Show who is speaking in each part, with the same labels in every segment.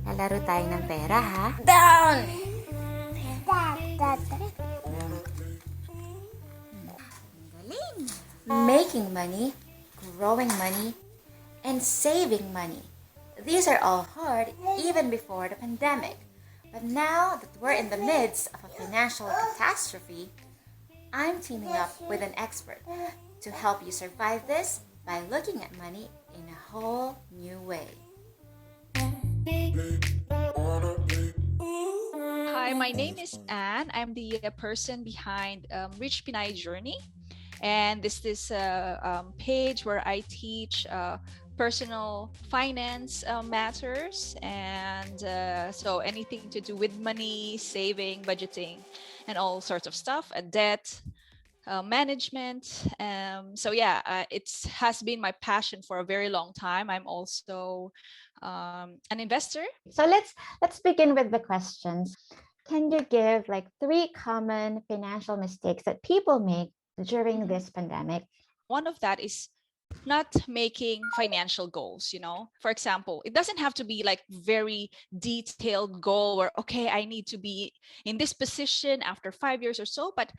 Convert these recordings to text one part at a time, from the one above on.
Speaker 1: Lalaro tayo ng pera, ha?
Speaker 2: Down!
Speaker 1: Galing! Making money, growing money, and saving money. These are all hard even before the pandemic. But now that we're in the midst of a financial catastrophe, I'm teaming up with an expert to help you survive this by looking at money in a whole new way.
Speaker 3: Hi, my name is Anne. I'm the person behind Rich Pinay Journey. And this is a page where I teach personal finance matters. And so anything to do with money, saving, budgeting, and all sorts of stuff, debt, management. It has been my passion for a very long time. I'm also an investor.
Speaker 2: So let's begin with the questions. Can you give like 3 common financial mistakes that people make during this pandemic?
Speaker 3: One of that is not making financial goals. For example, it doesn't have to be like very detailed goal where, okay, I need to be in this position after 5 years or so, but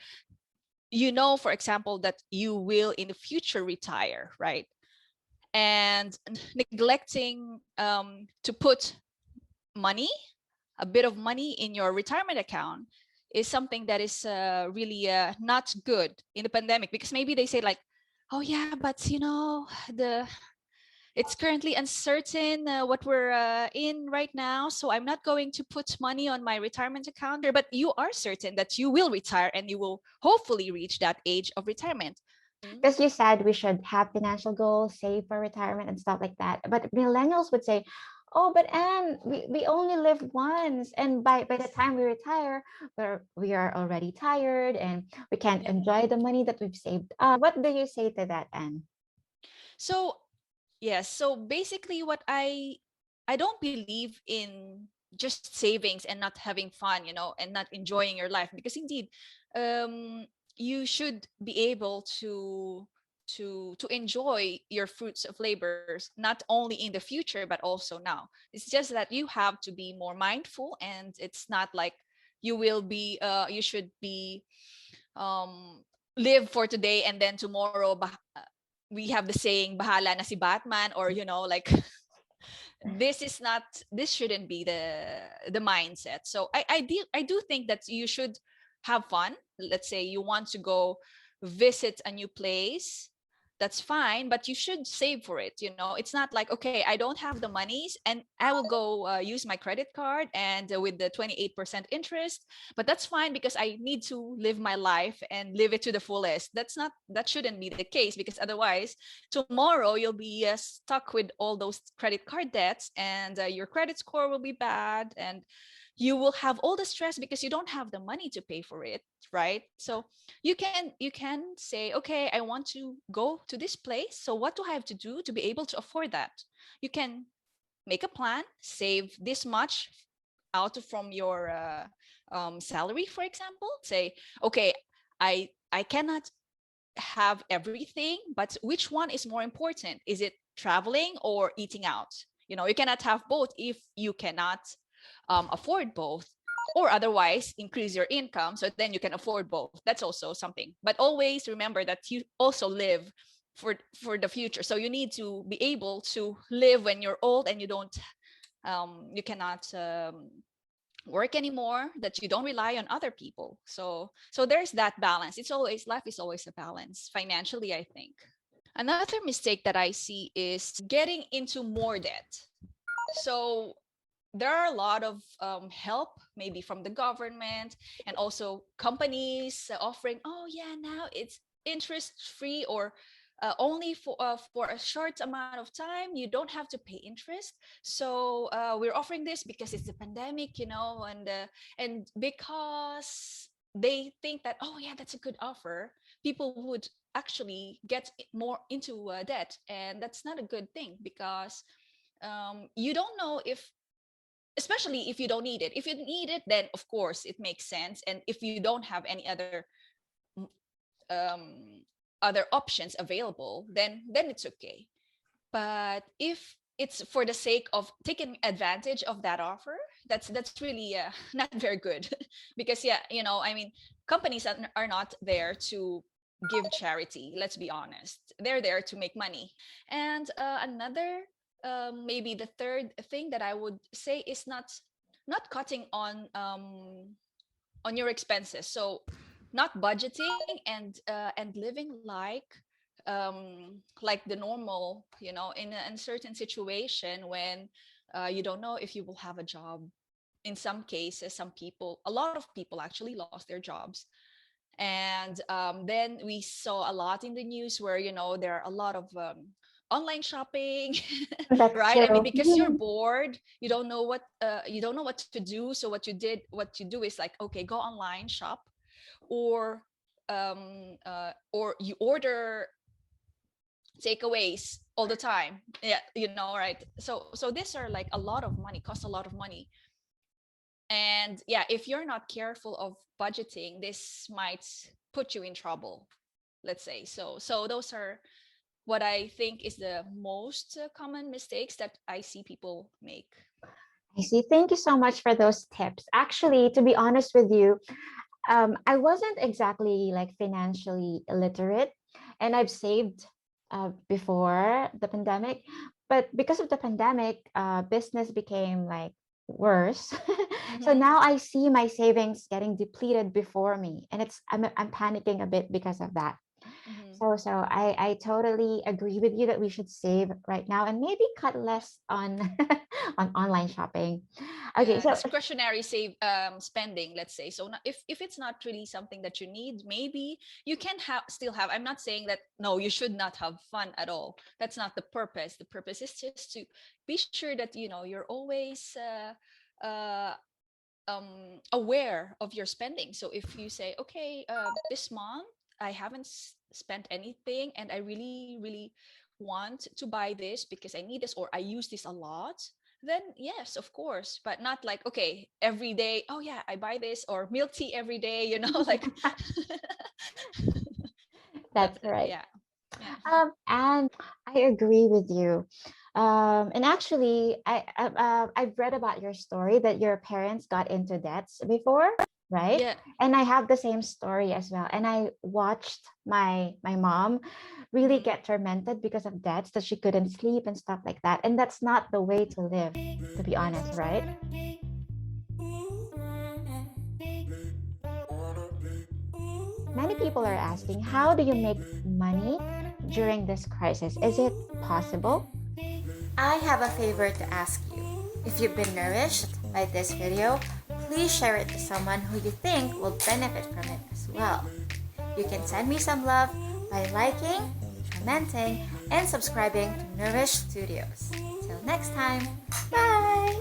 Speaker 3: for example, that you will in the future retire, right? And neglecting to put money, a bit of money in your retirement account is something that is really not good in the pandemic, because maybe they say like, oh yeah, but it's currently uncertain what we're in right now, so I'm not going to put money on my retirement account. But you are certain that you will retire and you will hopefully reach that age of retirement.
Speaker 2: Because you said we should have financial goals, save for retirement and stuff like that. But millennials would say, oh, but Anne, we only live once. And by the time we retire, we are already tired and we can't enjoy the money that we've saved. What do you say to that, Anne?
Speaker 3: So yes, so basically what I don't believe in just savings and not having fun, and not enjoying your life, because indeed you should be able to enjoy your fruits of labors, not only in the future but also now. It's just that you have to be more mindful, and it's not like you should be live for today and then tomorrow we have the saying bahala na si Batman, or like this shouldn't be the mindset. So I do think that you should have fun. Let's say you want to go visit a new place, that's fine, but you should save for it. It's not like, okay, I don't have the monies and I will go use my credit card and with the 28% interest, but that's fine because I need to live my life and live it to the fullest. That shouldn't be the case, because otherwise tomorrow you'll be stuck with all those credit card debts, and your credit score will be bad, and you will have all the stress because you don't have the money to pay for it, right? So you can say, okay, I want to go to this place, so what do I have to do to be able to afford that? You can make a plan, save this much out from your salary, for example. Say, okay, I cannot have everything, but which one is more important? Is it traveling or eating out? You cannot have both if you cannot afford both, or otherwise increase your income so then you can afford both. That's also something. But always remember that you also live for the future, so you need to be able to live when you're old and you cannot work anymore, that you don't rely on other people. So there's that balance. Life is always a balance financially, I think. Another mistake that I see is getting into more debt. So there are a lot of help, maybe from the government and also companies offering, oh yeah, now it's interest free, or only for a short amount of time, you don't have to pay interest. So we're offering this because it's a pandemic, and because they think that, oh yeah, that's a good offer, people would actually get more into debt, and that's not a good thing, because you don't know if, especially if you don't need it. If you need it, then of course it makes sense. And if you don't have any other options available, then it's okay. But if it's for the sake of taking advantage of that offer. That's really not very good. Because yeah, I mean, companies are not there to give charity. Let's be honest, they're there to make money. And another, maybe the third thing that I would say is not cutting on your expenses. So not budgeting and living like the normal, in a certain situation when you don't know if you will have a job. In some cases, a lot of people actually lost their jobs. And then we saw a lot in the news where, there are a lot of online shopping.
Speaker 2: That's
Speaker 3: Right? I mean,
Speaker 2: true.
Speaker 3: because you're bored, you don't know what to do. So what you do is like, okay, go online shop, or you order takeaways all the time. Yeah, right? So these are like a lot of money, cost a lot of money. And yeah, if you're not careful of budgeting, this might put you in trouble, let's say. So those are what I think is the most common mistakes that I see people make.
Speaker 2: I see. Thank you so much for those tips. Actually, to be honest with you, I wasn't exactly like financially illiterate, and I've saved before the pandemic, but because of the pandemic, business became like worse. So
Speaker 3: Mhm.
Speaker 2: now I see my savings getting depleted before me, and I'm panicking a bit because of that.
Speaker 3: Mhm.
Speaker 2: So I totally agree with you that we should save right now and maybe cut less on on online shopping. Okay,
Speaker 3: Yeah,
Speaker 2: so
Speaker 3: discretionary spending, let's say. So if it's not really something that you need, maybe you can still have. I'm not saying that no, you should not have fun at all. That's not the purpose. The purpose is just to be sure that you're always aware of your spending. So if you say, okay, this month I haven't spent anything, and I really really want to buy this because I need this, or I use this a lot, then yes, of course. But not like, okay, every day, oh yeah, I buy this, or milk tea every day, like that.
Speaker 2: that's right.
Speaker 3: Yeah, yeah.
Speaker 2: And I agree with you. And actually, I've read about your story that your parents got into debts before, right?
Speaker 3: Yeah.
Speaker 2: And I have the same story as well. And I watched my mom really
Speaker 3: Mhm.
Speaker 2: get tormented because of debts that she couldn't sleep and stuff like that. And that's not the way to live, to be honest, right? Many people are asking, how do you make money during this crisis? Is it possible?
Speaker 1: I have a favor to ask you. If you've been nourished by this video, please share it to someone who you think will benefit from it as well. You can send me some love by liking, commenting, and subscribing to Nourish Studios. Till next time, bye!